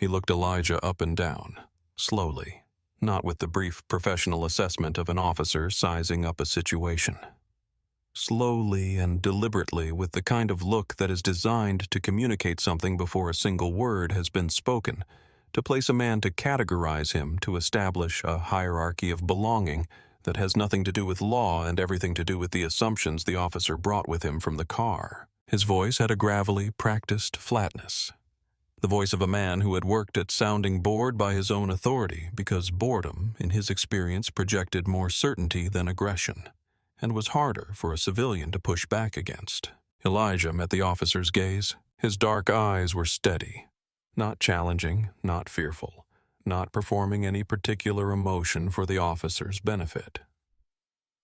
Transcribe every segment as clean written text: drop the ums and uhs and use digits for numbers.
He looked Elijah up and down, slowly, not with the brief professional assessment of an officer sizing up a situation. Slowly and deliberately, with the kind of look that is designed to communicate something before a single word has been spoken, to place a man, to categorize him, to establish a hierarchy of belonging that has nothing to do with law and everything to do with the assumptions the officer brought with him from the car. His voice had a gravelly, practiced flatness. The voice of a man who had worked at sounding bored by his own authority because boredom, in his experience, projected more certainty than aggression, and was harder for a civilian to push back against. Elijah met the officer's gaze. His dark eyes were steady, not challenging, not fearful, not performing any particular emotion for the officer's benefit.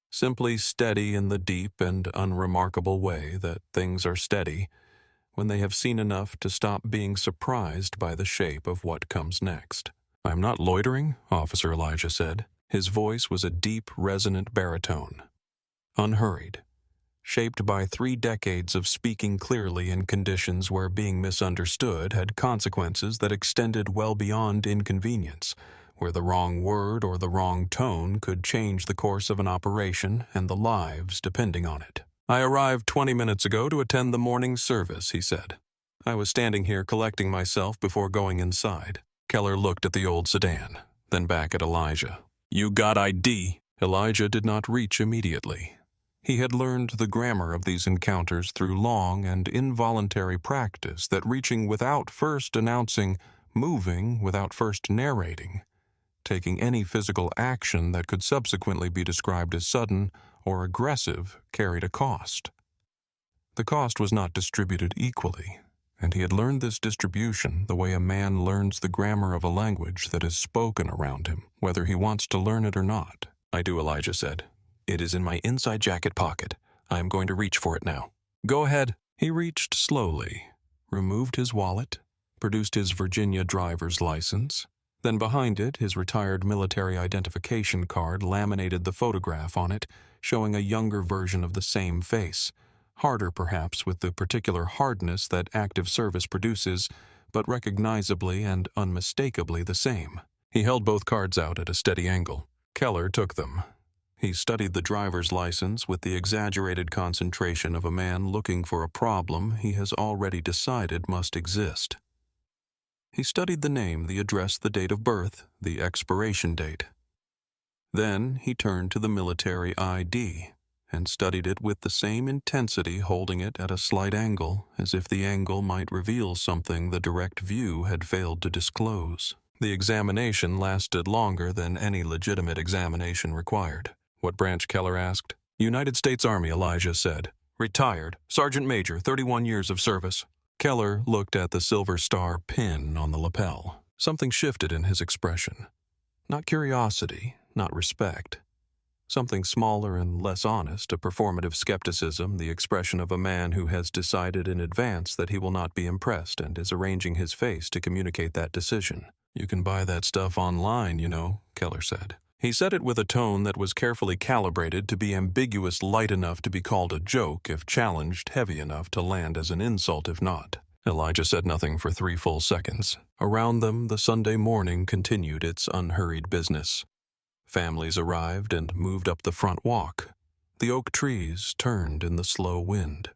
Simply steady in the deep and unremarkable way that things are steady when they have seen enough to stop being surprised by the shape of what comes next. "I am not loitering," Officer Elijah said. His voice was a deep, resonant baritone. Unhurried, shaped by 3 decades of speaking clearly in conditions where being misunderstood had consequences that extended well beyond inconvenience, where the wrong word or the wrong tone could change the course of an operation and the lives depending on it. "I arrived 20 minutes ago to attend the morning service," he said. "I was standing here collecting myself before going inside." Keller looked at the old sedan, then back at Elijah. "You got ID?" Elijah did not reach immediately. He had learned the grammar of these encounters through long and involuntary practice, that reaching without first announcing, moving without first narrating, taking any physical action that could subsequently be described as sudden or aggressive, carried a cost. The cost was not distributed equally, and he had learned this distribution the way a man learns the grammar of a language that is spoken around him, whether he wants to learn it or not. "I do," Elijah said. "It is in my inside jacket pocket. I am going to reach for it now." "Go ahead." He reached slowly, removed his wallet, produced his Virginia driver's license, then behind it his retired military identification card laminated the photograph on it, showing a younger version of the same face, harder perhaps with the particular hardness that active service produces, but recognizably and unmistakably the same. He held both cards out at a steady angle. Keller took them. He studied the driver's license with the exaggerated concentration of a man looking for a problem he has already decided must exist. He studied the name, the address, the date of birth, the expiration date. Then he turned to the military ID and studied it with the same intensity, holding it at a slight angle, as if the angle might reveal something the direct view had failed to disclose. The examination lasted longer than any legitimate examination required. "What branch?" Keller asked. "United States Army," Elijah said. "Retired. Sergeant Major, 31 years of service." Keller looked at the silver star pin on the lapel. Something shifted in his expression. Not curiosity, not respect. Something smaller and less honest, a performative skepticism, the expression of a man who has decided in advance that he will not be impressed and is arranging his face to communicate that decision. "You can buy that stuff online, you know," Keller said. He said it with a tone that was carefully calibrated to be ambiguous light enough to be called a joke if challenged, heavy enough to land as an insult if not. Elijah said nothing for 3 full seconds. Around them, the Sunday morning continued its unhurried business. Families arrived and moved up the front walk. The oak trees turned in the slow wind.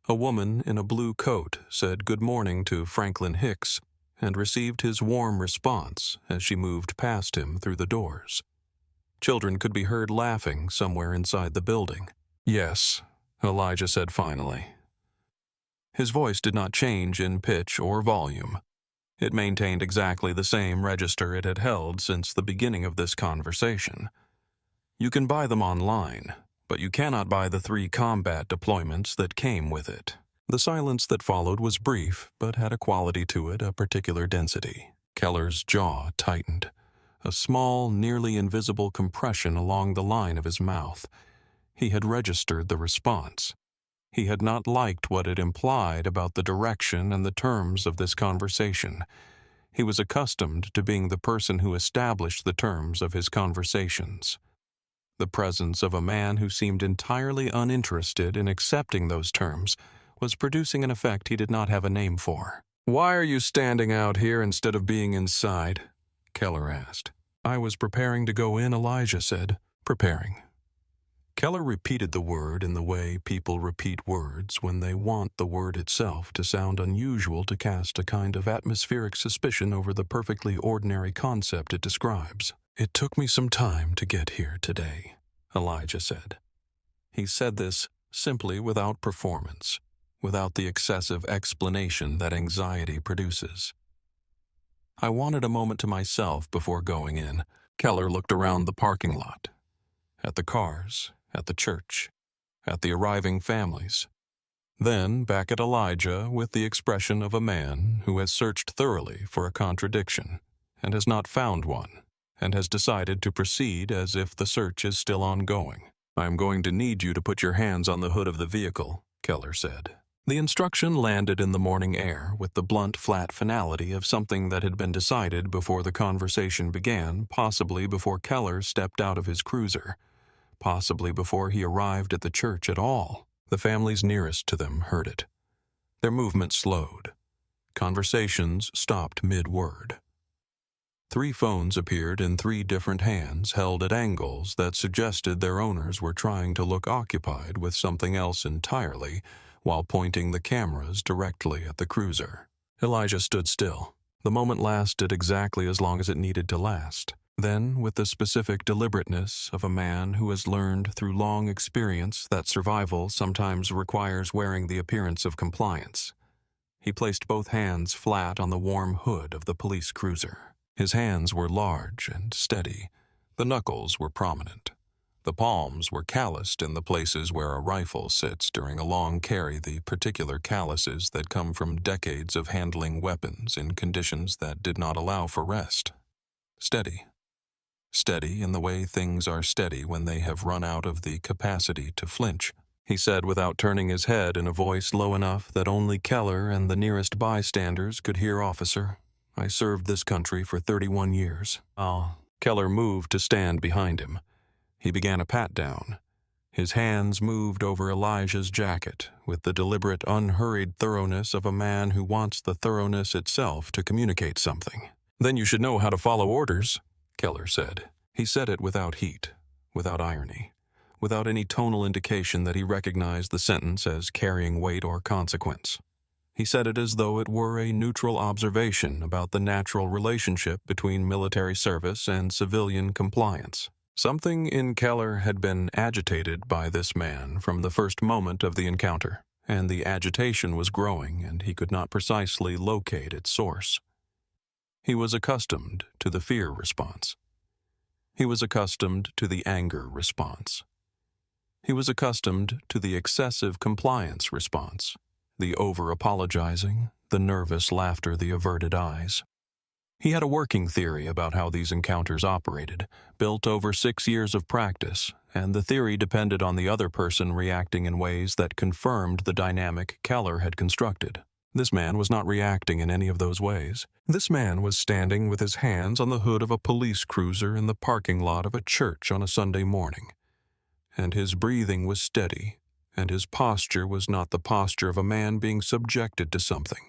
A woman in a blue coat said good morning to Franklin Hicks and received his warm response as she moved past him through the doors. Children could be heard laughing somewhere inside the building. "Yes," Elijah said finally. His voice did not change in pitch or volume. It maintained exactly the same register it had held since the beginning of this conversation. "You can buy them online, but you cannot buy the 3 combat deployments that came with it." The silence that followed was brief, but had a quality to it, a particular density. Keller's jaw tightened, a small, nearly invisible compression along the line of his mouth. He had registered the response. He had not liked what it implied about the direction and the terms of this conversation. He was accustomed to being the person who established the terms of his conversations. The presence of a man who seemed entirely uninterested in accepting those terms was producing an effect he did not have a name for. "Why are you standing out here instead of being inside?" Keller asked. "I was preparing to go in," Elijah said. "Preparing." Keller repeated the word in the way people repeat words when they want the word itself to sound unusual, to cast a kind of atmospheric suspicion over the perfectly ordinary concept it describes. "It took me some time to get here today," Elijah said. He said this simply, without performance, without the excessive explanation that anxiety produces. "I wanted a moment to myself before going in." Keller looked around the parking lot, at the cars, at the church, at the arriving families. Then back at Elijah with the expression of a man who has searched thoroughly for a contradiction and has not found one, and has decided to proceed as if the search is still ongoing. "I'm going to need you to put your hands on the hood of the vehicle," Keller said. The instruction landed in the morning air with the blunt, flat finality of something that had been decided before the conversation began, possibly before Keller stepped out of his cruiser, possibly before he arrived at the church at all. The families nearest to them heard it. Their movement slowed. Conversations stopped mid-word. 3 phones appeared in 3 different hands, held at angles that suggested their owners were trying to look occupied with something else entirely, while pointing the cameras directly at the cruiser. Elijah stood still. The moment lasted exactly as long as it needed to last. Then, with the specific deliberateness of a man who has learned through long experience that survival sometimes requires wearing the appearance of compliance, he placed both hands flat on the warm hood of the police cruiser. His hands were large and steady. The knuckles were prominent. The palms were calloused in the places where a rifle sits during a long carry, the particular calluses that come from decades of handling weapons in conditions that did not allow for rest. Steady. Steady in the way things are steady when they have run out of the capacity to flinch, he said without turning his head, in a voice low enough that only Keller and the nearest bystanders could hear. "Officer, I served this country for 31 years. Keller moved to stand behind him. He began a pat-down. His hands moved over Elijah's jacket with the deliberate, unhurried thoroughness of a man who wants the thoroughness itself to communicate something. "Then you should know how to follow orders," Keller said. He said it without heat, without irony, without any tonal indication that he recognized the sentence as carrying weight or consequence. He said it as though it were a neutral observation about the natural relationship between military service and civilian compliance. Something in Keller had been agitated by this man from the first moment of the encounter, and the agitation was growing, and he could not precisely locate its source. He was accustomed to the fear response. He was accustomed to the anger response. He was accustomed to the excessive compliance response, the over-apologizing, the nervous laughter, the averted eyes. He had a working theory about how these encounters operated, built over 6 years of practice, and the theory depended on the other person reacting in ways that confirmed the dynamic Keller had constructed. This man was not reacting in any of those ways. This man was standing with his hands on the hood of a police cruiser in the parking lot of a church on a Sunday morning. And his breathing was steady, and his posture was not the posture of a man being subjected to something.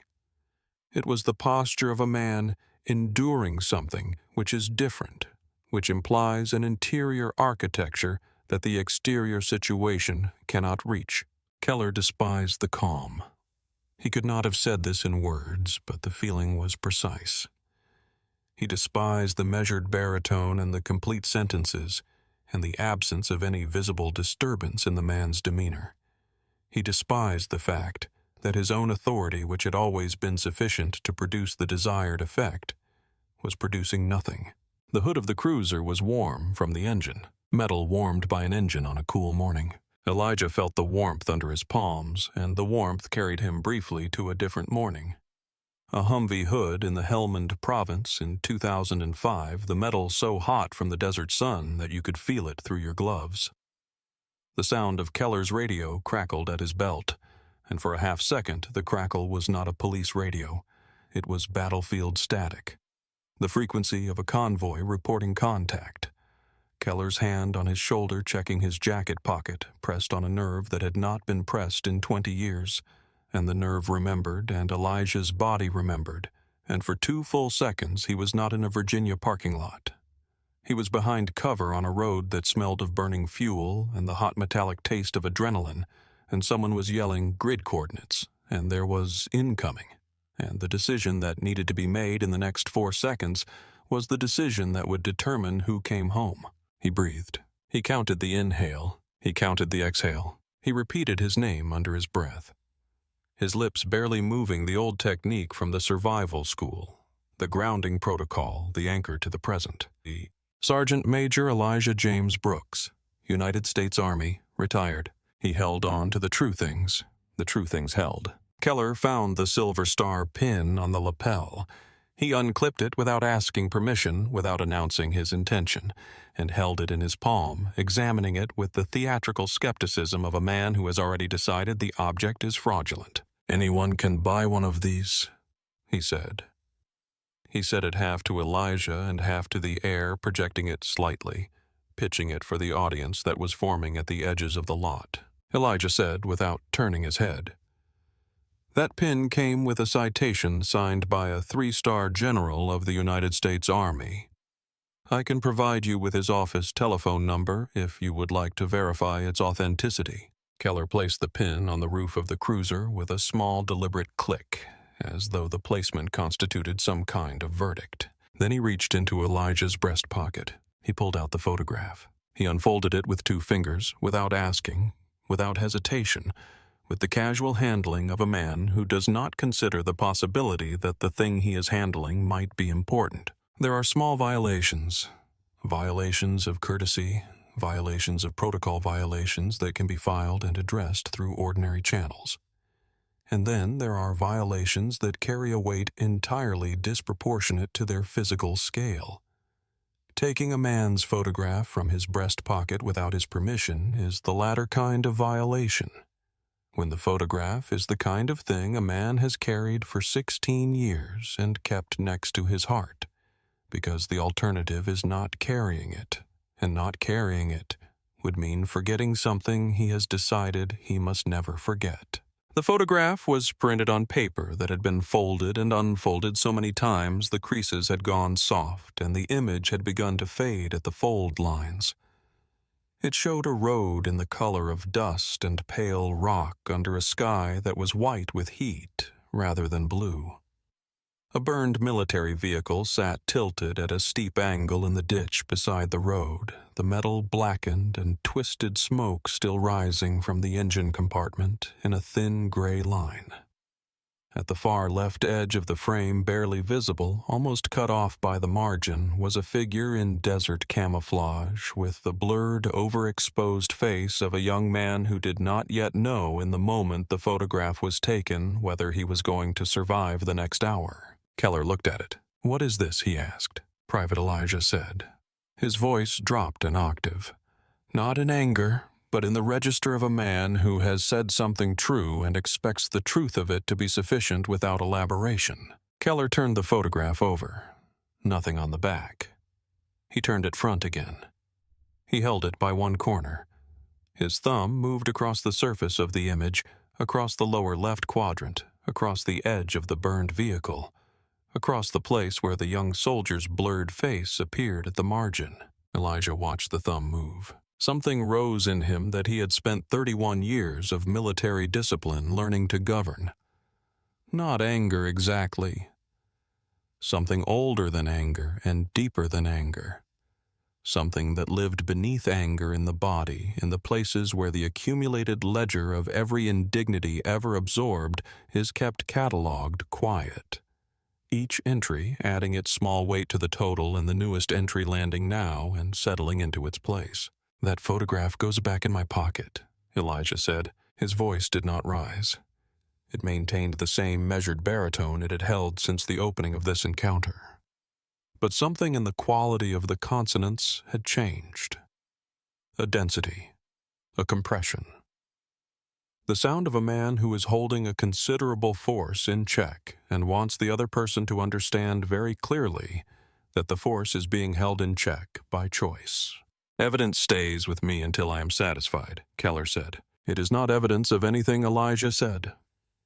It was the posture of a man enduring something which is different, which implies an interior architecture that the exterior situation cannot reach. Keller despised the calm. He could not have said this in words, but the feeling was precise. He despised the measured baritone and the complete sentences, and the absence of any visible disturbance in the man's demeanor. He despised the fact that his own authority, which had always been sufficient to produce the desired effect, was producing nothing. The hood of the cruiser was warm from the engine, metal warmed by an engine on a cool morning. Elijah felt the warmth under his palms, and the warmth carried him briefly to a different morning. A Humvee hood in the Helmand province in 2005, the metal so hot from the desert sun that you could feel it through your gloves. The sound of Keller's radio crackled at his belt, and for a half-second the crackle was not a police radio. It was battlefield static, the frequency of a convoy reporting contact. Keller's hand on his shoulder checking his jacket pocket pressed on a nerve that had not been pressed in 20 years, and the nerve remembered, and Elijah's body remembered, and for 2 full seconds he was not in a Virginia parking lot. He was behind cover on a road that smelled of burning fuel and the hot metallic taste of adrenaline, and someone was yelling grid coordinates, and there was incoming, and the decision that needed to be made in the next 4 seconds was the decision that would determine who came home. He breathed. He counted the inhale. He counted the exhale. He repeated his name under his breath, his lips barely moving, the old technique from the survival school, the grounding protocol, the anchor to the present. Sergeant Major Elijah James Brooks, United States Army, retired. He held on to the true things held. Keller found the silver star pin on the lapel. He unclipped it without asking permission, without announcing his intention, and held it in his palm, examining it with the theatrical skepticism of a man who has already decided the object is fraudulent. "Anyone can buy one of these," he said. He said it half to Elijah and half to the air, projecting it slightly, pitching it for the audience that was forming at the edges of the lot. Elijah said without turning his head, "That pin came with a citation signed by a 3-star general of the United States Army. I can provide you with his office telephone number if you would like to verify its authenticity." Keller placed the pin on the roof of the cruiser with a small, deliberate click, as though the placement constituted some kind of verdict. Then he reached into Elijah's breast pocket. He pulled out the photograph. He unfolded it with 2 fingers, without asking, without hesitation, with the casual handling of a man who does not consider the possibility that the thing he is handling might be important. There are small violations of courtesy, violations of protocol violations that can be filed and addressed through ordinary channels. And then there are violations that carry a weight entirely disproportionate to their physical scale. Taking a man's photograph from his breast pocket without his permission is the latter kind of violation, when the photograph is the kind of thing a man has carried for 16 years and kept next to his heart, because the alternative is not carrying it, and not carrying it would mean forgetting something he has decided he must never forget. The photograph was printed on paper that had been folded and unfolded so many times the creases had gone soft and the image had begun to fade at the fold lines. It showed a road in the color of dust and pale rock under a sky that was white with heat rather than blue. A burned military vehicle sat tilted at a steep angle in the ditch beside the road, the metal blackened and twisted smoke still rising from the engine compartment in a thin gray line. At the far left edge of the frame, barely visible, almost cut off by the margin, was a figure in desert camouflage with the blurred, overexposed face of a young man who did not yet know in the moment the photograph was taken whether he was going to survive the next hour. Keller looked at it. "What is this?" he asked. Private Elijah said. His voice dropped an octave. Not in anger, but in the register of a man who has said something true and expects the truth of it to be sufficient without elaboration. Keller turned the photograph over. Nothing on the back. He turned it front again. He held it by one corner. His thumb moved across the surface of the image, across the lower left quadrant, across the edge of the burned vehicle, across the place where the young soldier's blurred face appeared at the margin. Elijah watched the thumb move. Something rose in him that he had spent 31 years of military discipline learning to govern. Not anger exactly. Something older than anger and deeper than anger. Something that lived beneath anger in the body, in the places where the accumulated ledger of every indignity ever absorbed is kept catalogued quiet. Each entry adding its small weight to the total and the newest entry landing now and settling into its place. "That photograph goes back in my pocket," Elijah said. His voice did not rise. It maintained the same measured baritone it had held since the opening of this encounter. But something in the quality of the consonants had changed. A density, a compression. The sound of a man who is holding a considerable force in check and wants the other person to understand very clearly that the force is being held in check by choice. "Evidence stays with me until I am satisfied," Keller said. "It is not evidence of anything Elijah said.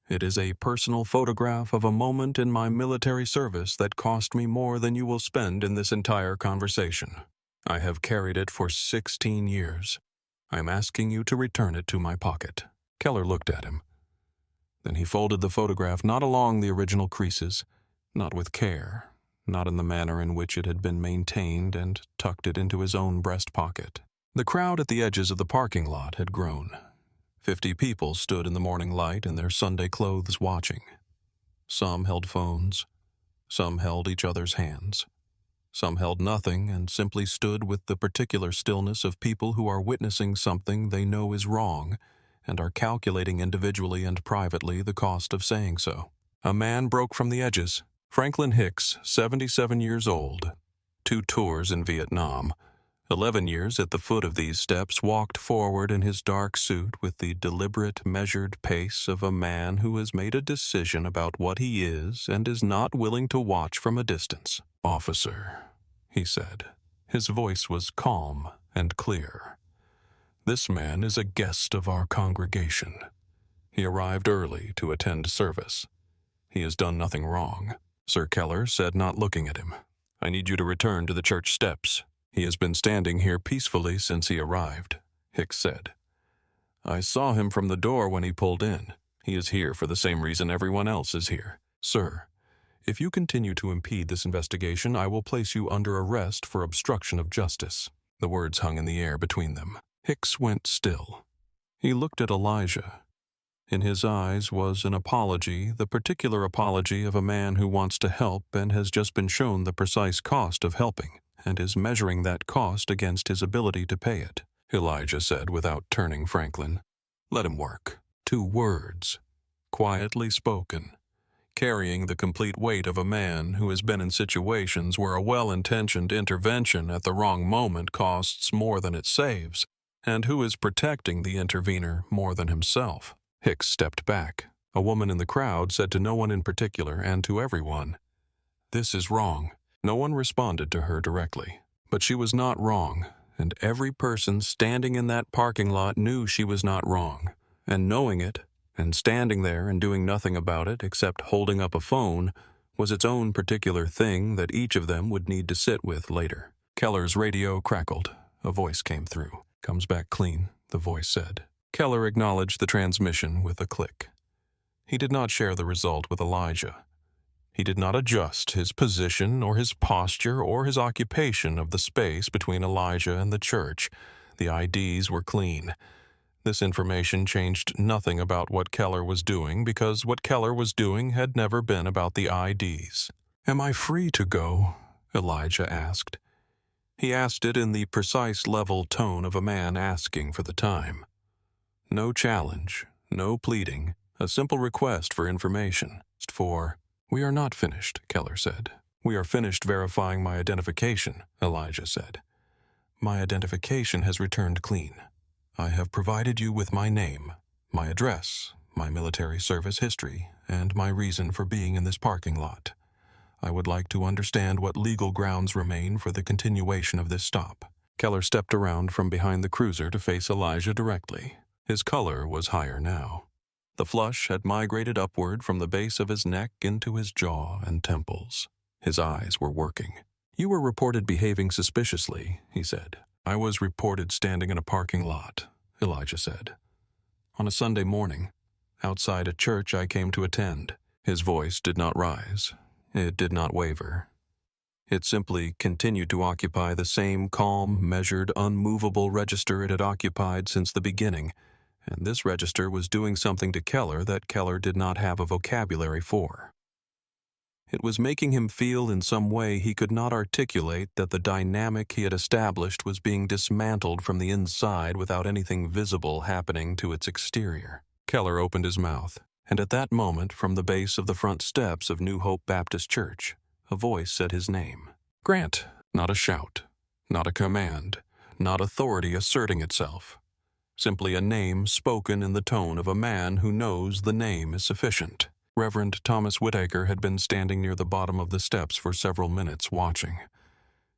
It is a personal photograph of a moment in my military service that cost me more than you will spend in this entire conversation. I have carried it for 16 years. I am asking you to return it to my pocket." Keller looked at him. Then he folded the photograph not along the original creases, not with care, not in the manner in which it had been maintained, and tucked it into his own breast pocket. The crowd at the edges of the parking lot had grown. 50 people stood in the morning light in their Sunday clothes watching. Some held phones. Some held each other's hands. Some held nothing and simply stood with the particular stillness of people who are witnessing something they know is wrong and are calculating individually and privately the cost of saying so. A man broke from the edges. Franklin Hicks, 77 years old, 2 tours in Vietnam, 11 years at the foot of these steps, walked forward in his dark suit with the deliberate, measured pace of a man who has made a decision about what he is and is not willing to watch from a distance. "Officer," he said. His voice was calm and clear. "This man is a guest of our congregation. He arrived early to attend service. He has done nothing wrong." Sir Keller said, not looking at him. "I need you to return to the church steps. He has been standing here peacefully since he arrived," Hicks said. "I saw him from the door when he pulled in. He is here for the same reason everyone else is here. Sir, if you continue to impede this investigation, I will place you under arrest for obstruction of justice." The words hung in the air between them. Hicks went still. He looked at Elijah. In his eyes was an apology, the particular apology of a man who wants to help and has just been shown the precise cost of helping, and is measuring that cost against his ability to pay it. Elijah said without turning Franklin, "Let him work." 2 words, quietly spoken, carrying the complete weight of a man who has been in situations where a well-intentioned intervention at the wrong moment costs more than it saves, and who is protecting the intervener more than himself. Hicks stepped back. A woman in the crowd said to no one in particular and to everyone, "This is wrong." No one responded to her directly, but she was not wrong, and every person standing in that parking lot knew she was not wrong, and knowing it, and standing there and doing nothing about it except holding up a phone, was its own particular thing that each of them would need to sit with later. Keller's radio crackled. A voice came through. "Comes back clean," the voice said. Keller acknowledged the transmission with a click. He did not share the result with Elijah. He did not adjust his position or his posture or his occupation of the space between Elijah and the church. The IDs were clean. This information changed nothing about what Keller was doing, because what Keller was doing had never been about the IDs. "Am I free to go?" Elijah asked. He asked it in the precise level tone of a man asking for the time. No challenge, no pleading, a simple request for information. "We are not finished," Keller said. "We are finished verifying my identification," Elijah said. "My identification has returned clean. I have provided you with my name, my address, my military service history, and my reason for being in this parking lot. I would like to understand what legal grounds remain for the continuation of this stop." Keller stepped around from behind the cruiser to face Elijah directly. His color was higher now. The flush had migrated upward from the base of his neck into his jaw and temples. His eyes were working. "You were reported behaving suspiciously," he said. "I was reported standing in a parking lot," Elijah said. "On a Sunday morning, outside a church I came to attend." His voice did not rise. It did not waver. It simply continued to occupy the same calm, measured, unmovable register it had occupied since the beginning, and this register was doing something to Keller that Keller did not have a vocabulary for. It was making him feel in some way he could not articulate that the dynamic he had established was being dismantled from the inside without anything visible happening to its exterior. Keller opened his mouth, and at that moment, from the base of the front steps of New Hope Baptist Church, a voice said his name. Grant, not a shout, not a command, not authority asserting itself. Simply a name spoken in the tone of a man who knows the name is sufficient. Reverend Thomas Whitaker had been standing near the bottom of the steps for several minutes watching.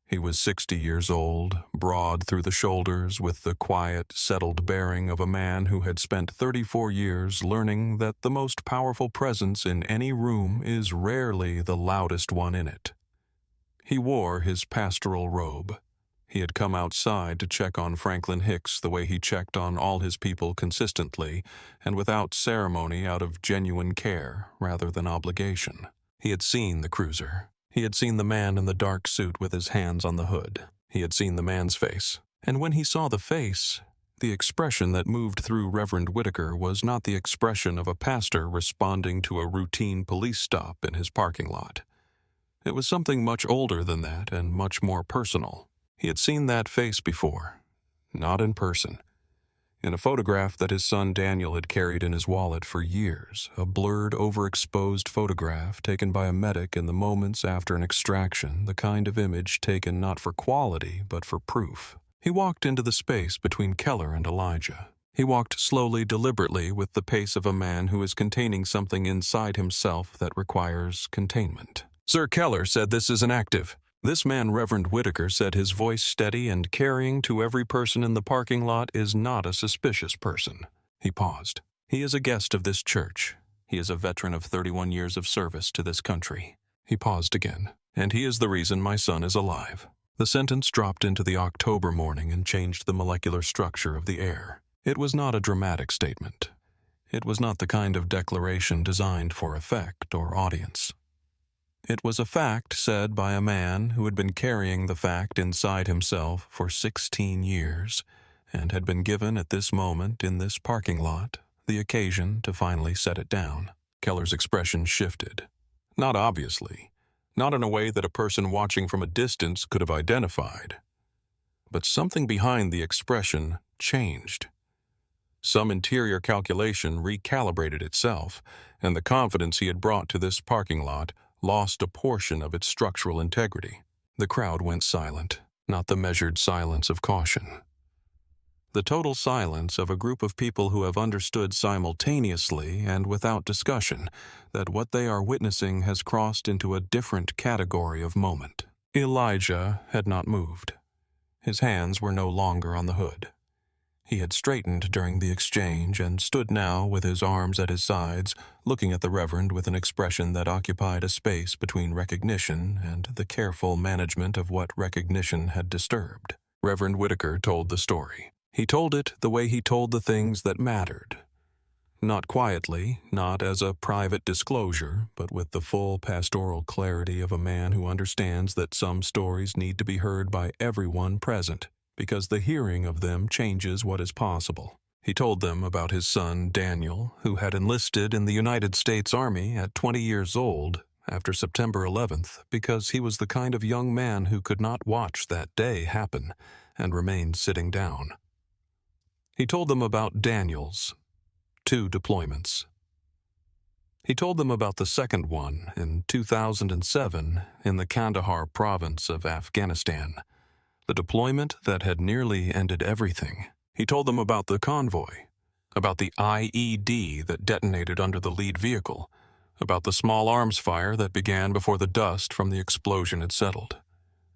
He was 60 years old, broad through the shoulders, with the quiet, settled bearing of a man who had spent 34 years learning that the most powerful presence in any room is rarely the loudest one in it. He wore his pastoral robe. He had come outside to check on Franklin Hicks the way he checked on all his people consistently and without ceremony, out of genuine care rather than obligation. He had seen the cruiser. He had seen the man in the dark suit with his hands on the hood. He had seen the man's face. And when he saw the face, the expression that moved through Reverend Whitaker was not the expression of a pastor responding to a routine police stop in his parking lot. It was something much older than that and much more personal. He had seen that face before, not in person. In a photograph that his son Daniel had carried in his wallet for years, a blurred, overexposed photograph taken by a medic in the moments after an extraction, the kind of image taken not for quality but for proof. He walked into the space between Keller and Elijah. He walked slowly, deliberately, with the pace of a man who is containing something inside himself that requires containment. "Sir Keller said this is an active." This man, Reverend Whitaker, said, his voice steady and carrying to every person in the parking lot, is not a suspicious person. He paused. He is a guest of this church. He is a veteran of 31 years of service to this country. He paused again. And he is the reason my son is alive. The sentence dropped into the October morning and changed the molecular structure of the air. It was not a dramatic statement. It was not the kind of declaration designed for effect or audience. It was a fact said by a man who had been carrying the fact inside himself for 16 years and had been given at this moment in this parking lot the occasion to finally set it down. Keller's expression shifted. Not obviously, not in a way that a person watching from a distance could have identified. But something behind the expression changed. Some interior calculation recalibrated itself, and the confidence he had brought to this parking lot lost a portion of its structural integrity. The crowd went silent, not the measured silence of caution. The total silence of a group of people who have understood simultaneously and without discussion that what they are witnessing has crossed into a different category of moment. Elijah had not moved. His hands were no longer on the hood. He had straightened during the exchange and stood now with his arms at his sides, looking at the Reverend with an expression that occupied a space between recognition and the careful management of what recognition had disturbed. Reverend Whitaker told the story. He told it the way he told the things that mattered. Not quietly, not as a private disclosure, but with the full pastoral clarity of a man who understands that some stories need to be heard by everyone present, because the hearing of them changes what is possible. He told them about his son, Daniel, who had enlisted in the United States Army at 20 years old after September 11th because he was the kind of young man who could not watch that day happen and remained sitting down. He told them about Daniel's 2 deployments. He told them about the second one in 2007 in the Kandahar province of Afghanistan, the deployment that had nearly ended everything. He told them about the convoy, about the IED that detonated under the lead vehicle, about the small arms fire that began before the dust from the explosion had settled,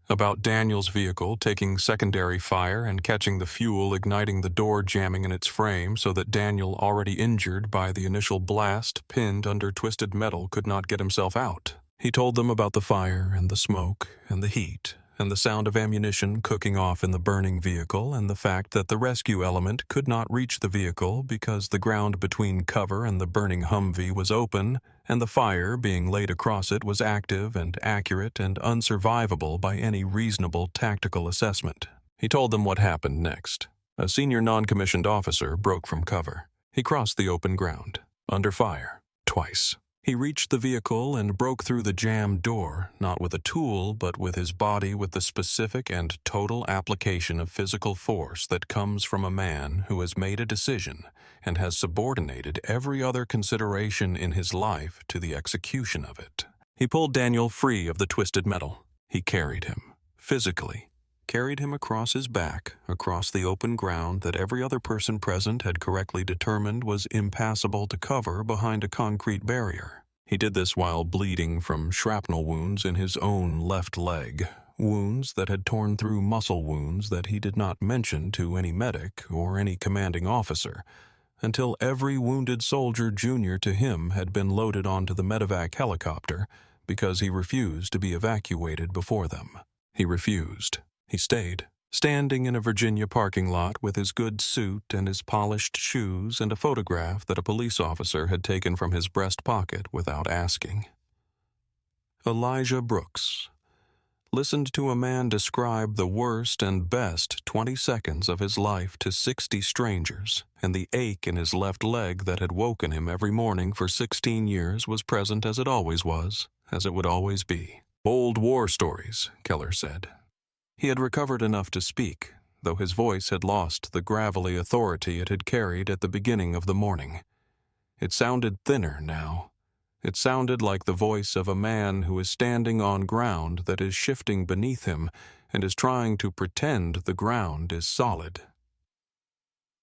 about Daniel's vehicle taking secondary fire and catching the fuel, igniting the door jamming in its frame so that Daniel, already injured by the initial blast, pinned under twisted metal, could not get himself out. He told them about the fire and the smoke and the heat and the sound of ammunition cooking off in the burning vehicle, and the fact that the rescue element could not reach the vehicle because the ground between cover and the burning Humvee was open, and the fire being laid across it was active and accurate and unsurvivable by any reasonable tactical assessment. He told them what happened next. A senior non-commissioned officer broke from cover. He crossed the open ground, under fire, twice. He reached the vehicle and broke through the jammed door, not with a tool, but with his body, with the specific and total application of physical force that comes from a man who has made a decision and has subordinated every other consideration in his life to the execution of it. He pulled Daniel free of the twisted metal. He carried him, physically, carried him across his back, across the open ground that every other person present had correctly determined was impassable to cover behind a concrete barrier. He did this while bleeding from shrapnel wounds in his own left leg, wounds that had torn through muscle wounds that he did not mention to any medic or any commanding officer, until every wounded soldier junior to him had been loaded onto the medevac helicopter because he refused to be evacuated before them. He refused. He stayed, standing in a Virginia parking lot with his good suit and his polished shoes and a photograph that a police officer had taken from his breast pocket without asking. Elijah Brooks listened to a man describe the worst and best 20 seconds of his life to 60 strangers, and the ache in his left leg that had woken him every morning for 16 years was present as it always was, as it would always be. Old war stories, Keller said. He had recovered enough to speak, though his voice had lost the gravelly authority it had carried at the beginning of the morning. It sounded thinner now. It sounded like the voice of a man who is standing on ground that is shifting beneath him and is trying to pretend the ground is solid.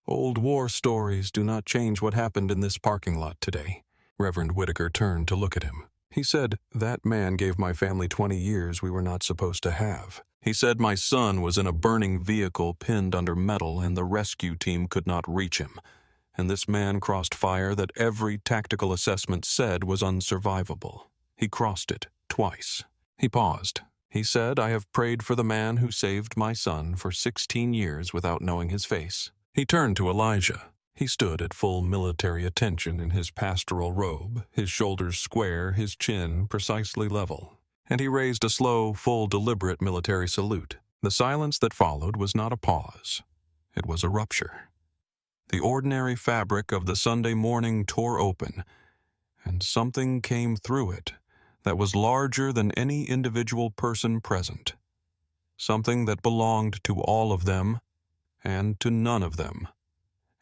Old war stories do not change what happened in this parking lot today. Reverend Whitaker turned to look at him. He said, "That man gave my family 20 years we were not supposed to have. He said my son was in a burning vehicle pinned under metal and the rescue team could not reach him. And this man crossed fire that every tactical assessment said was unsurvivable. He crossed it twice." He paused. He said, "I have prayed for the man who saved my son for 16 years without knowing his face." He turned to Elijah. He stood at full military attention in his pastoral robe, his shoulders square, his chin precisely level. And he raised a slow, full, deliberate military salute. The silence that followed was not a pause. It was a rupture. The ordinary fabric of the Sunday morning tore open, and something came through it that was larger than any individual person present. Something that belonged to all of them, and to none of them,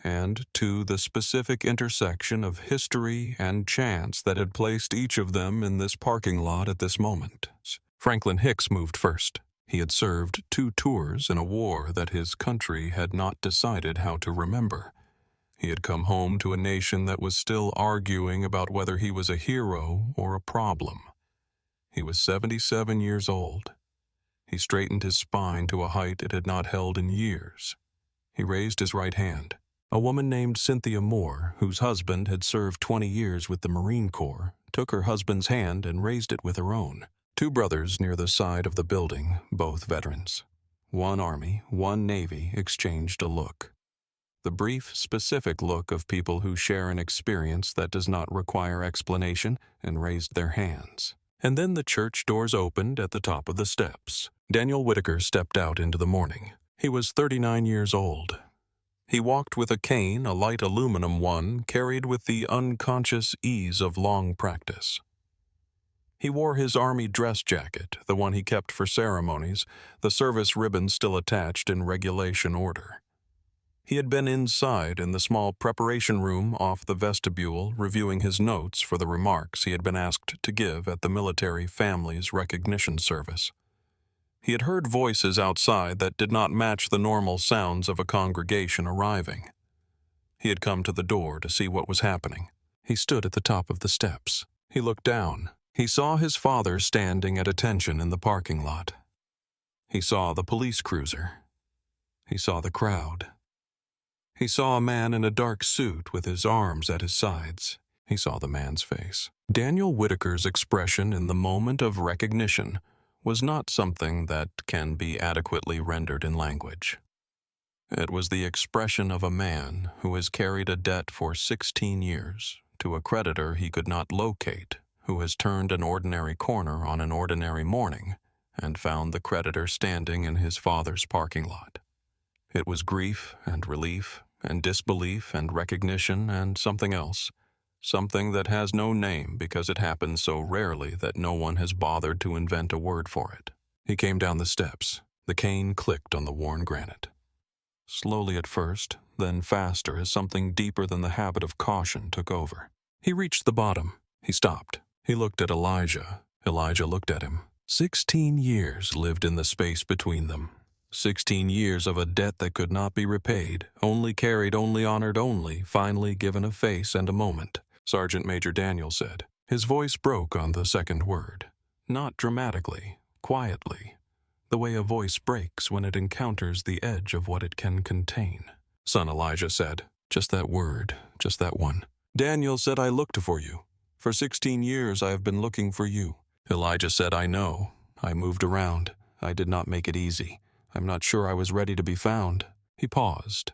and to the specific intersection of history and chance that had placed each of them in this parking lot at this moment. Franklin Hicks moved first. He had served 2 tours in a war that his country had not decided how to remember. He had come home to a nation that was still arguing about whether he was a hero or a problem. He was 77 years old. He straightened his spine to a height it had not held in years. He raised his right hand. A woman named Cynthia Moore, whose husband had served 20 years with the Marine Corps, took her husband's hand and raised it with her own. 2 brothers near the side of the building, both veterans. 1 Army, 1 Navy, exchanged a look. The brief, specific look of people who share an experience that does not require explanation, and raised their hands. And then the church doors opened at the top of the steps. Daniel Whitaker stepped out into the morning. He was 39 years old. He walked with a cane, a light aluminum one, carried with the unconscious ease of long practice. He wore his Army dress jacket, the one he kept for ceremonies, the service ribbon still attached in regulation order. He had been inside in the small preparation room off the vestibule reviewing his notes for the remarks he had been asked to give at the military families recognition service. He had heard voices outside that did not match the normal sounds of a congregation arriving. He had come to the door to see what was happening. He stood at the top of the steps. He looked down. He saw his father standing at attention in the parking lot. He saw the police cruiser. He saw the crowd. He saw a man in a dark suit with his arms at his sides. He saw the man's face. Daniel Whitaker's expression in the moment of recognition was not something that can be adequately rendered in language. It was the expression of a man who has carried a debt for 16 years to a creditor he could not locate, who has turned an ordinary corner on an ordinary morning and found the creditor standing in his father's parking lot. It was grief and relief and disbelief and recognition and something else, something that has no name because it happens so rarely that no one has bothered to invent a word for it. He came down the steps. The cane clicked on the worn granite. Slowly at first, then faster as something deeper than the habit of caution took over. He reached the bottom. He stopped. He looked at Elijah. Elijah looked at him. 16 years lived in the space between them. 16 years of a debt that could not be repaid, only carried, only honored, only finally given a face and a moment. Sergeant Major Daniel said. His voice broke on the second word. Not dramatically, quietly, the way a voice breaks when it encounters the edge of what it can contain. "Son," Elijah said, "just that word, just that one. Daniel said I looked for you. For 16 years I have been looking for you." Elijah said, "I know. I moved around. I did not make it easy. I'm not sure I was ready to be found." He paused.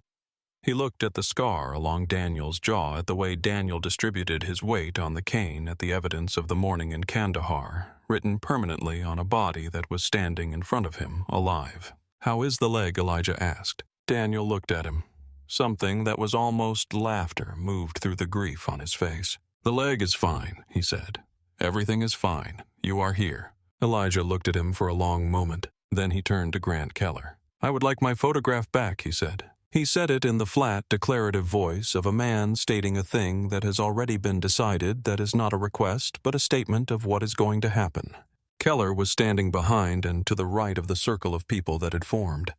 He looked at the scar along Daniel's jaw, at the way Daniel distributed his weight on the cane, at the evidence of the morning in Kandahar, written permanently on a body that was standing in front of him, alive. "How is the leg?" Elijah asked. Daniel looked at him. Something that was almost laughter moved through the grief on his face. "The leg is fine," he said. "Everything is fine. You are here." Elijah looked at him for a long moment. Then he turned to Grant Keller. "I would like my photograph back," he said. He said it in the flat, declarative voice of a man stating a thing that has already been decided, that is not a request, but a statement of what is going to happen. Keller was standing behind and to the right of the circle of people that had formed.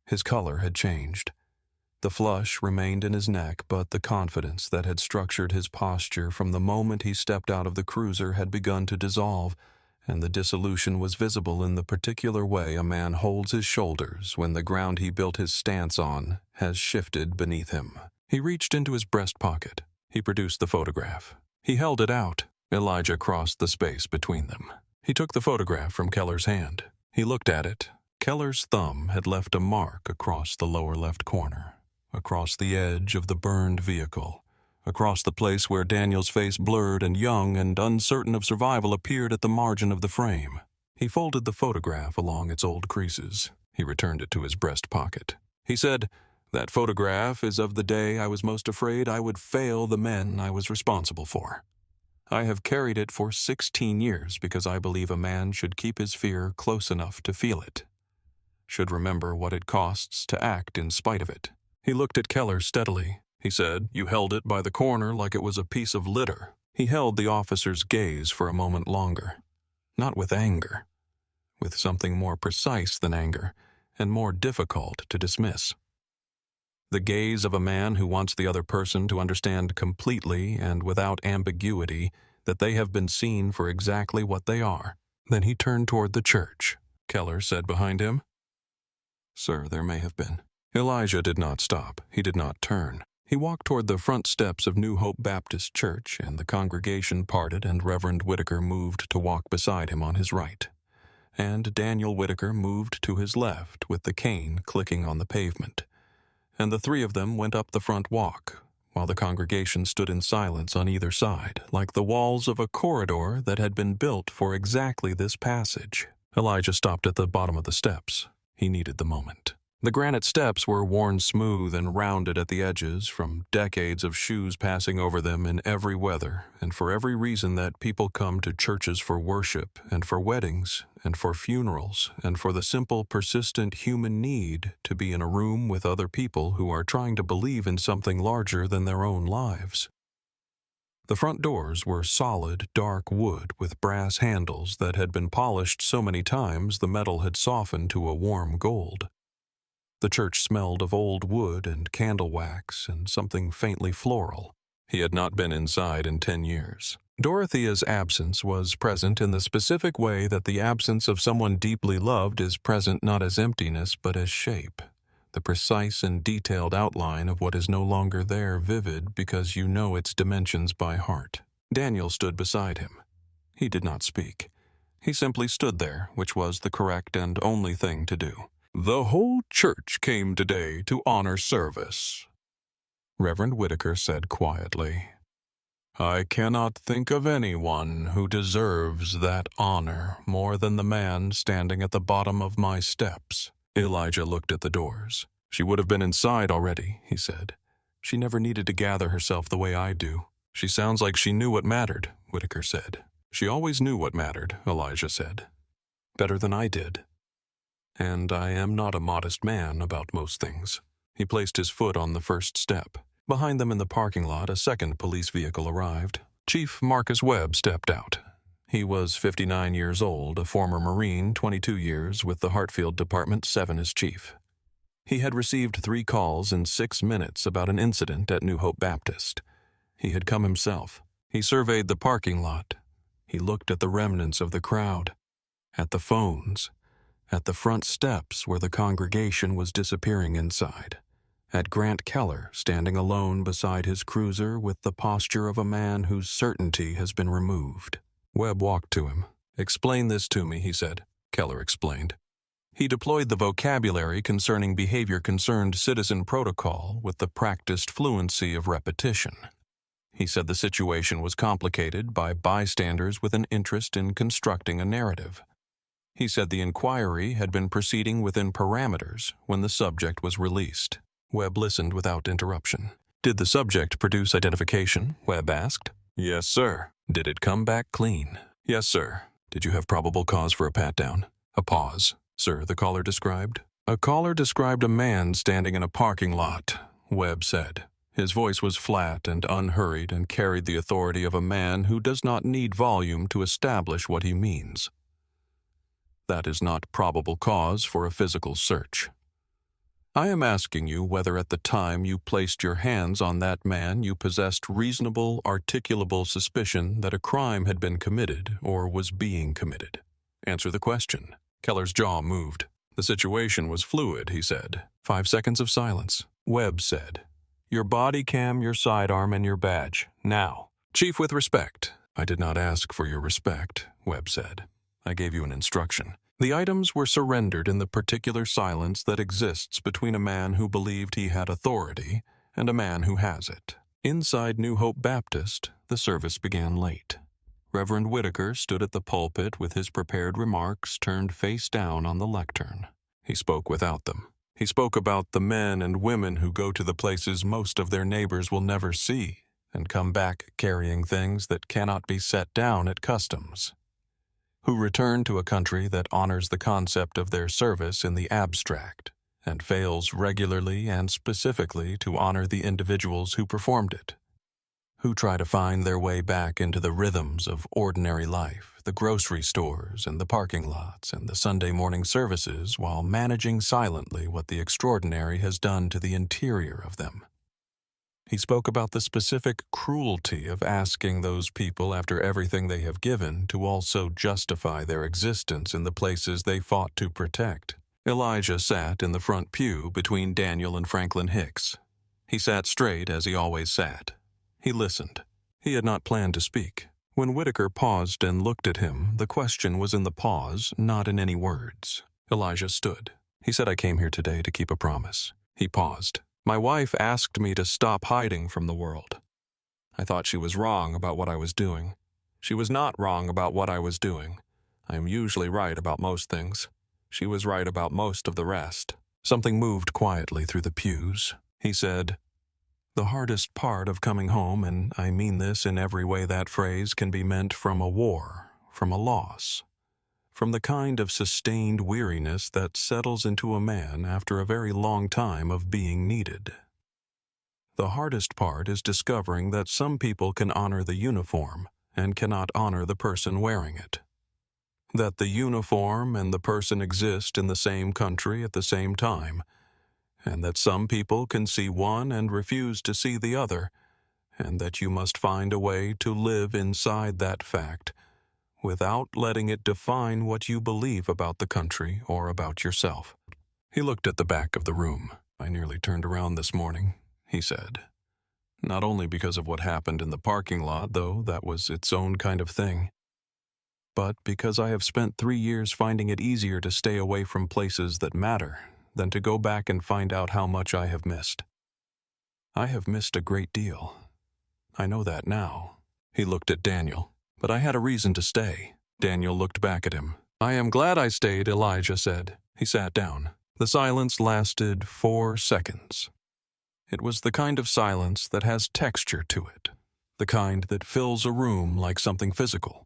His color had changed. The flush remained in his neck, but the confidence that had structured his posture from the moment he stepped out of the cruiser had begun to dissolve, and the dissolution was visible in the particular way a man holds his shoulders when the ground he built his stance on has shifted beneath him. He reached into his breast pocket. He produced the photograph. He held it out. Elijah crossed the space between them. He took the photograph from Keller's hand. He looked at it. Keller's thumb had left a mark across the lower left corner, across the edge of the burned vehicle, across the place where Daniel's face, blurred and young and uncertain of survival, appeared at the margin of the frame. He folded the photograph along its old creases. He returned it to his breast pocket. He said, "That photograph is of the day I was most afraid I would fail the men I was responsible for. I have carried it for 16 years because I believe a man should keep his fear close enough to feel it, should remember what it costs to act in spite of it." He looked at Keller steadily. He said, "You held it by the corner like it was a piece of litter." He held the officer's gaze for a moment longer. Not with anger, with something more precise than anger, and more difficult to dismiss. The gaze of a man who wants the other person to understand completely and without ambiguity that they have been seen for exactly what they are. Then he turned toward the church. Keller said behind him, "Sir, there may have been." Elijah did not stop. He did not turn. He walked toward the front steps of New Hope Baptist Church, and the congregation parted, and Reverend Whitaker moved to walk beside him on his right. And Daniel Whitaker moved to his left with the cane clicking on the pavement. And the three of them went up the front walk, while the congregation stood in silence on either side, like the walls of a corridor that had been built for exactly this passage. Elijah stopped at the bottom of the steps. He needed the moment. The granite steps were worn smooth and rounded at the edges from decades of shoes passing over them in every weather and for every reason that people come to churches for worship and for weddings and for funerals and for the simple, persistent human need to be in a room with other people who are trying to believe in something larger than their own lives. The front doors were solid, dark wood with brass handles that had been polished so many times the metal had softened to a warm gold. The church smelled of old wood and candle wax and something faintly floral. He had not been inside in 10 years. Dorothea's absence was present in the specific way that the absence of someone deeply loved is present not as emptiness but as shape, the precise and detailed outline of what is no longer there, vivid because you know its dimensions by heart. Daniel stood beside him. He did not speak. He simply stood there, which was the correct and only thing to do. "The whole church came today to honor service," Reverend Whitaker said quietly. "I cannot think of anyone who deserves that honor more than the man standing at the bottom of my steps." Elijah looked at the doors. "She would have been inside already," he said. "She never needed to gather herself the way I do." "She sounds like she knew what mattered," Whitaker said. "She always knew what mattered," Elijah said. "Better than I did. And I am not a modest man about most things." He placed his foot on the first step. Behind them in the parking lot, a second police vehicle arrived. Chief Marcus Webb stepped out. He was 59 years old, a former Marine, 22 years with the Hartfield Department, 7 as chief. He had received 3 calls in 6 minutes about an incident at New Hope Baptist. He had come himself. He surveyed the parking lot. He looked at the remnants of the crowd, at the phones, at the front steps where the congregation was disappearing inside, at Grant Keller standing alone beside his cruiser with the posture of a man whose certainty has been removed. Webb walked to him. "Explain this to me," he said. Keller explained. He deployed the vocabulary concerning behavior-concerned citizen protocol with the practiced fluency of repetition. He said the situation was complicated by bystanders with an interest in constructing a narrative. He said the inquiry had been proceeding within parameters when the subject was released. Webb listened without interruption. "Did the subject produce identification?" Webb asked. "Yes, sir." "Did it come back clean?" "Yes, sir." "Did you have probable cause for a pat-down?" A pause. "Sir," the caller described. A caller described a man standing in a parking lot, Webb said. His voice was flat and unhurried and carried the authority of a man who does not need volume to establish what he means. That is not probable cause for a physical search. I am asking you whether at the time you placed your hands on that man you possessed reasonable, articulable suspicion that a crime had been committed or was being committed. Answer the question. Keller's jaw moved. The situation was fluid, he said. 5 seconds of silence. Webb said, "Your body cam, your sidearm, and your badge. Now." "Chief, with respect." "I did not ask for your respect," Webb said. "I gave you an instruction." The items were surrendered in the particular silence that exists between a man who believed he had authority and a man who has it. Inside New Hope Baptist, the service began late. Reverend Whitaker stood at the pulpit with his prepared remarks turned face down on the lectern. He spoke without them. He spoke about the men and women who go to the places most of their neighbors will never see and come back carrying things that cannot be set down at customs, who return to a country that honors the concept of their service in the abstract and fails regularly and specifically to honor the individuals who performed it, who try to find their way back into the rhythms of ordinary life, the grocery stores and the parking lots and the Sunday morning services while managing silently what the extraordinary has done to the interior of them. He spoke about the specific cruelty of asking those people after everything they have given to also justify their existence in the places they fought to protect. Elijah sat in the front pew between Daniel and Franklin Hicks. He sat straight as he always sat. He listened. He had not planned to speak. When Whitaker paused and looked at him, the question was in the pause, not in any words. Elijah stood. He said, "I came here today to keep a promise." He paused. "My wife asked me to stop hiding from the world. I thought she was wrong about what I was doing. She was not wrong about what I was doing. I am usually right about most things. She was right about most of the rest." Something moved quietly through the pews. He said, "The hardest part of coming home, and I mean this in every way that phrase can be meant, from a war, from a loss, from the kind of sustained weariness that settles into a man after a very long time of being needed. The hardest part is discovering that some people can honor the uniform and cannot honor the person wearing it. That the uniform and the person exist in the same country at the same time, and that some people can see one and refuse to see the other, and that you must find a way to live inside that fact without letting it define what you believe about the country or about yourself." He looked at the back of the room. "I nearly turned around this morning," he said. "Not only because of what happened in the parking lot, though that was its own kind of thing, but because I have spent 3 years finding it easier to stay away from places that matter than to go back and find out how much I have missed. I have missed a great deal. I know that now." He looked at Daniel. "But I had a reason to stay." Daniel looked back at him. "I am glad I stayed," Elijah said. He sat down. The silence lasted 4 seconds. It was the kind of silence that has texture to it, the kind that fills a room like something physical,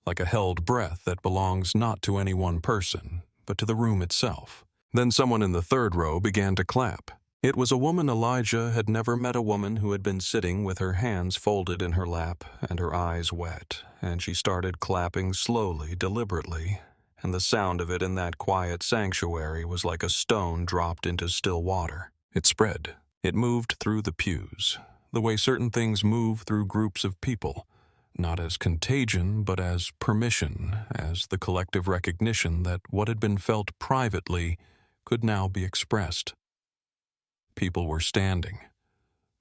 like a held breath that belongs not to any one person, but to the room itself. Then someone in the third row began to clap. It was a woman. Elijah had never met a woman who had been sitting with her hands folded in her lap and her eyes wet, and she started clapping slowly, deliberately, and the sound of it in that quiet sanctuary was like a stone dropped into still water. It spread. It moved through the pews, the way certain things move through groups of people, not as contagion, but as permission, as the collective recognition that what had been felt privately could now be expressed. People were standing.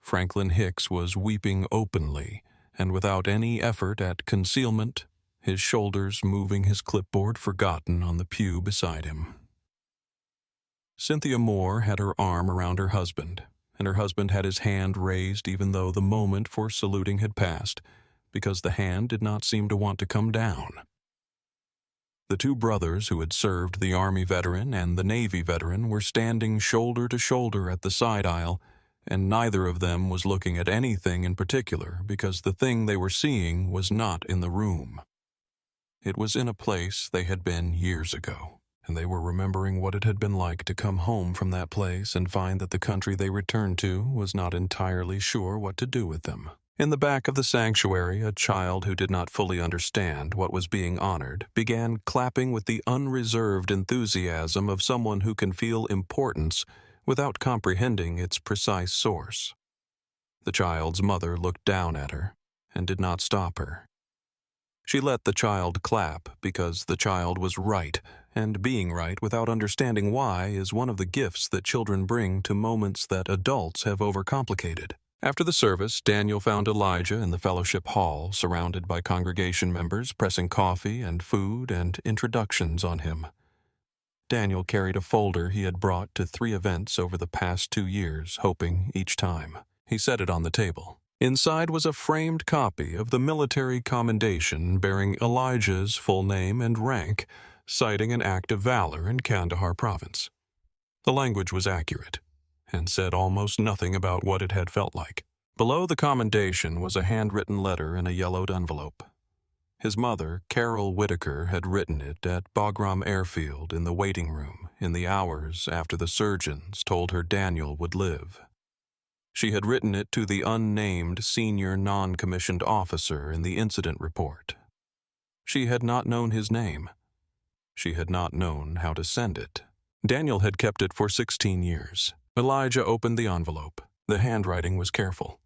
Franklin Hicks was weeping openly, and without any effort at concealment, his shoulders moving, his clipboard forgotten on the pew beside him. Cynthia Moore had her arm around her husband, and her husband had his hand raised even though the moment for saluting had passed, because the hand did not seem to want to come down. The two brothers who had served the Army veteran and the Navy veteran were standing shoulder to shoulder at the side aisle, and neither of them was looking at anything in particular because the thing they were seeing was not in the room. It was in a place they had been years ago, and they were remembering what it had been like to come home from that place and find that the country they returned to was not entirely sure what to do with them. In the back of the sanctuary, a child who did not fully understand what was being honored began clapping with the unreserved enthusiasm of someone who can feel importance without comprehending its precise source. The child's mother looked down at her and did not stop her. She let the child clap because the child was right, and being right without understanding why is one of the gifts that children bring to moments that adults have overcomplicated. After the service, Daniel found Elijah in the fellowship hall, surrounded by congregation members pressing coffee and food and introductions on him. Daniel carried a folder he had brought to 3 events over the past 2 years, hoping each time. He set it on the table. Inside was a framed copy of the military commendation bearing Elijah's full name and rank, citing an act of valor in Kandahar province. The language was accurate and said almost nothing about what it had felt like. Below the commendation was a handwritten letter in a yellowed envelope. His mother, Carol Whitaker, had written it at Bagram Airfield in the waiting room in the hours after the surgeons told her Daniel would live. She had written it to the unnamed senior non-commissioned officer in the incident report. She had not known his name. She had not known how to send it. Daniel had kept it for 16 years. Elijah opened the envelope. The handwriting was careful.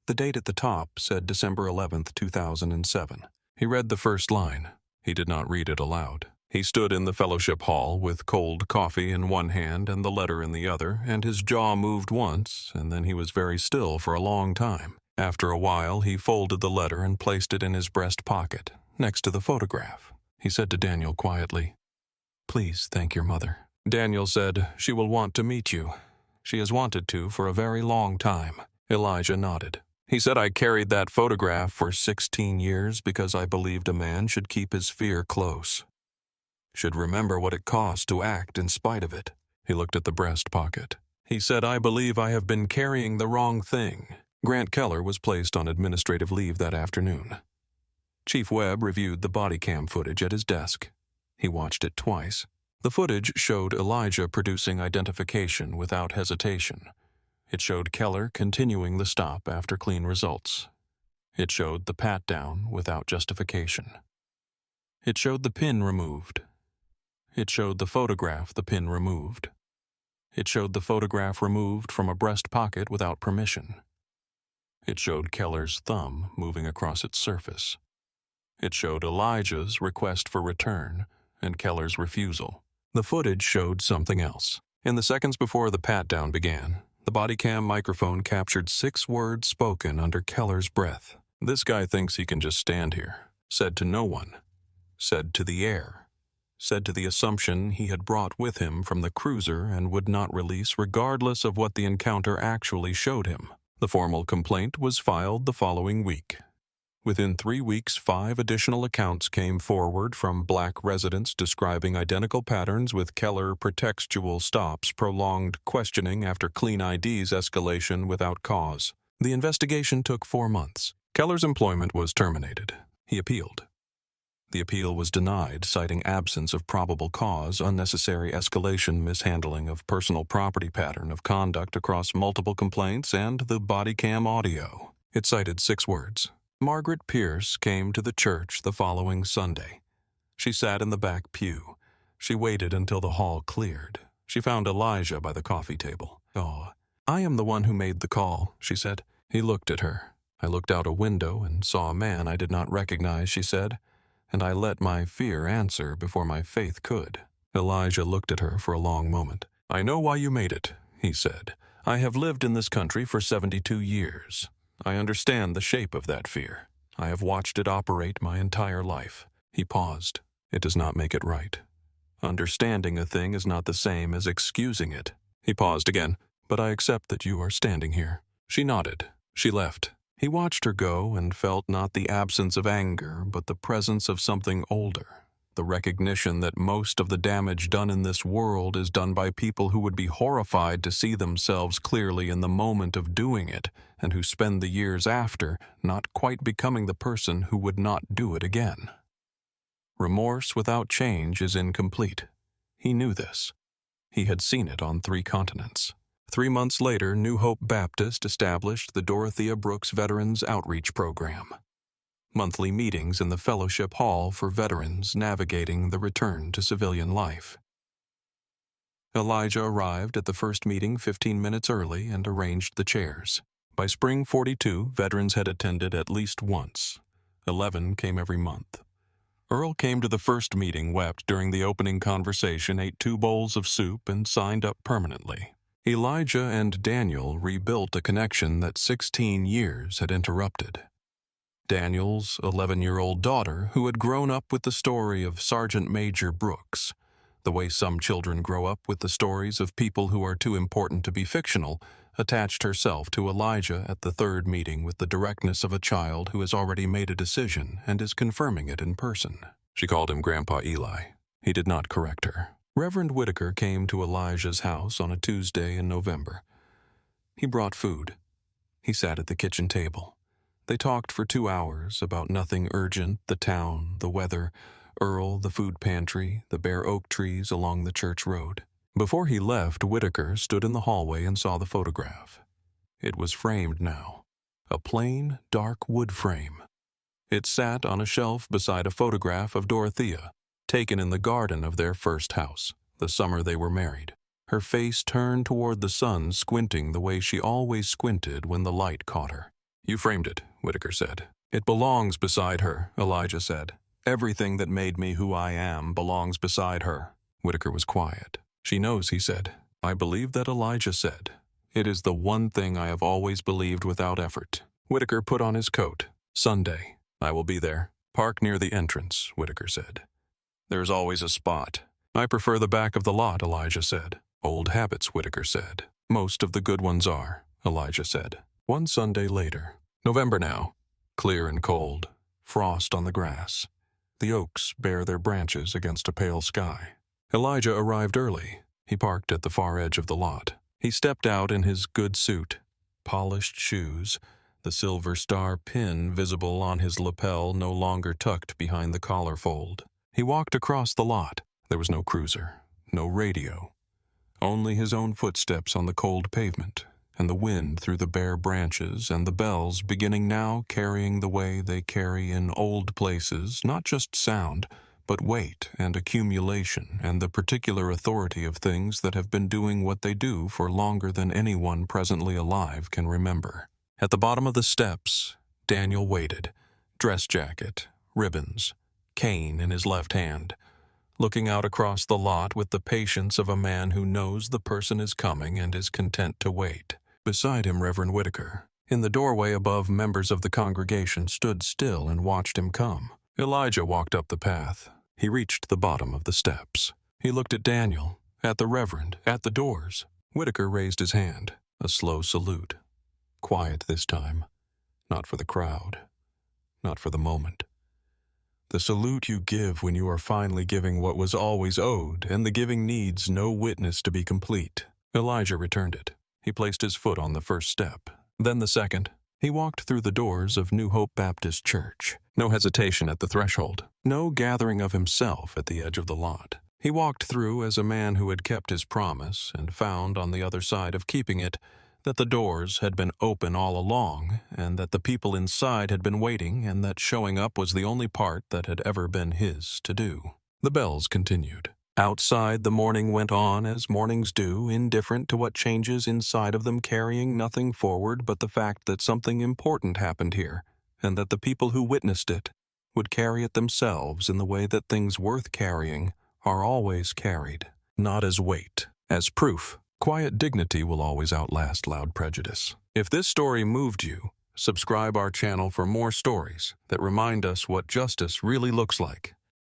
The date at the top said December 11th, 2007. He read the first line. He did not read it aloud. He stood in the fellowship hall with cold coffee in one hand and the letter in the other, and his jaw moved once, and then he was very still for a long time. After a while, he folded the letter and placed it in his breast pocket, next to the photograph. He said to Daniel quietly, "Please thank your mother." Daniel said, "She will want to meet you. She has wanted to for a very long time." Elijah nodded. He said, "I carried that photograph for 16 years because I believed a man should keep his fear close. Should remember what it costs to act in spite of it." He looked at the breast pocket. He said, "I believe I have been carrying the wrong thing." Grant Keller was placed on administrative leave that afternoon. Chief Webb reviewed the bodycam footage at his desk. He watched it twice. The footage showed Elijah producing identification without hesitation. It showed Keller continuing the stop after clean results. It showed the pat-down without justification. It showed the pin removed. It showed the photograph the pin removed. It showed the photograph removed from a breast pocket without permission. It showed Keller's thumb moving across its surface. It showed Elijah's request for return and Keller's refusal. The footage showed something else. In the seconds before the pat-down began, the bodycam microphone captured 6 words spoken under Keller's breath. "This guy thinks he can just stand here." Said to no one. Said to the air. Said to the assumption he had brought with him from the cruiser and would not release regardless of what the encounter actually showed him. The formal complaint was filed the following week. Within 3 weeks, 5 additional accounts came forward from black residents describing identical patterns with Keller pretextual stops, prolonged questioning after clean IDs escalation without cause. The investigation took 4 months. Keller's employment was terminated. He appealed. The appeal was denied, citing absence of probable cause, unnecessary escalation, mishandling of personal property pattern of conduct across multiple complaints, and the bodycam audio. It cited 6 words. Margaret Pierce came to the church the following Sunday. She sat in the back pew. She waited until the hall cleared. She found Elijah by the coffee table. "Oh, I am the one who made the call," she said. He looked at her. I looked out a window and saw a man I did not recognize, she said, and I let my fear answer before my faith could. Elijah looked at her for a long moment. I know why you made it, he said. I have lived in this country for 72 years. I understand the shape of that fear. I have watched it operate my entire life. He paused. It does not make it right. Understanding a thing is not the same as excusing it. He paused again. But I accept that you are standing here. She nodded. She left. He watched her go and felt not the absence of anger, but the presence of something older. The recognition that most of the damage done in this world is done by people who would be horrified to see themselves clearly in the moment of doing it, and who spend the years after not quite becoming the person who would not do it again. Remorse without change is incomplete. He knew this. He had seen it on 3 continents. 3 months later, New Hope Baptist established the Dorothea Brooks Veterans Outreach Program. Monthly meetings in the Fellowship Hall for veterans navigating the return to civilian life. Elijah arrived at the first meeting 15 minutes early and arranged the chairs. By spring 42, veterans had attended at least once. 11 came every month. Earl came to the first meeting, wept during the opening conversation, ate 2 bowls of soup, and signed up permanently. Elijah and Daniel rebuilt a connection that 16 years had interrupted. Daniel's 11-year-old daughter, who had grown up with the story of Sergeant Major Brooks, the way some children grow up with the stories of people who are too important to be fictional, attached herself to Elijah at the 3rd meeting with the directness of a child who has already made a decision and is confirming it in person. She called him Grandpa Eli. He did not correct her. Reverend Whitaker came to Elijah's house on a Tuesday in November. He brought food. He sat at the kitchen table. They talked for 2 hours about nothing urgent, the town, the weather, Earl, the food pantry, the bare oak trees along the church road. Before he left, Whitaker stood in the hallway and saw the photograph. It was framed now. A plain, dark wood frame. It sat on a shelf beside a photograph of Dorothea, taken in the garden of their first house, the summer they were married. Her face turned toward the sun, squinting the way she always squinted when the light caught her. You framed it, Whitaker said. It belongs beside her, Elijah said. Everything that made me who I am belongs beside her. Whitaker was quiet. She knows, he said. I believe that Elijah said. It is the one thing I have always believed without effort. Whitaker put on his coat. Sunday. I will be there. Park near the entrance, Whitaker said. There's always a spot. I prefer the back of the lot, Elijah said. Old habits, Whitaker said. Most of the good ones are, Elijah said. One Sunday later. November now. Clear and cold. Frost on the grass. The oaks bare their branches against a pale sky. Elijah arrived early. He parked at the far edge of the lot. He stepped out in his good suit, polished shoes, the silver star pin visible on his lapel no longer tucked behind the collar fold. He walked across the lot. There was no cruiser, no radio, only his own footsteps on the cold pavement, and the wind through the bare branches, and the bells beginning now carrying the way they carry in old places, not just sound, but weight and accumulation and the particular authority of things that have been doing what they do for longer than anyone presently alive can remember. At the bottom of the steps, Daniel waited, dress jacket, ribbons, cane in his left hand, looking out across the lot with the patience of a man who knows the person is coming and is content to wait. Beside him, Reverend Whitaker. In the doorway above, members of the congregation stood still and watched him come. Elijah walked up the path. He reached the bottom of the steps. He looked at Daniel, at the Reverend, at the doors. Whitaker raised his hand, a slow salute. Quiet this time. Not for the crowd. Not for the moment. The salute you give when you are finally giving what was always owed, and the giving needs no witness to be complete. Elijah returned it. He placed his foot on the first step, then the second. He walked through the doors of New Hope Baptist Church. No hesitation at the threshold. No gathering of himself at the edge of the lot. He walked through as a man who had kept his promise and found on the other side of keeping it that the doors had been open all along and that the people inside had been waiting and that showing up was the only part that had ever been his to do. The bells continued. Outside, the morning went on as mornings do, indifferent to what changes inside of them, carrying nothing forward but the fact that something important happened here, and that the people who witnessed it would carry it themselves in the way that things worth carrying are always carried, not as weight, as proof. Quiet dignity will always outlast loud prejudice. If this story moved you, subscribe our channel for more stories that remind us what justice really looks like.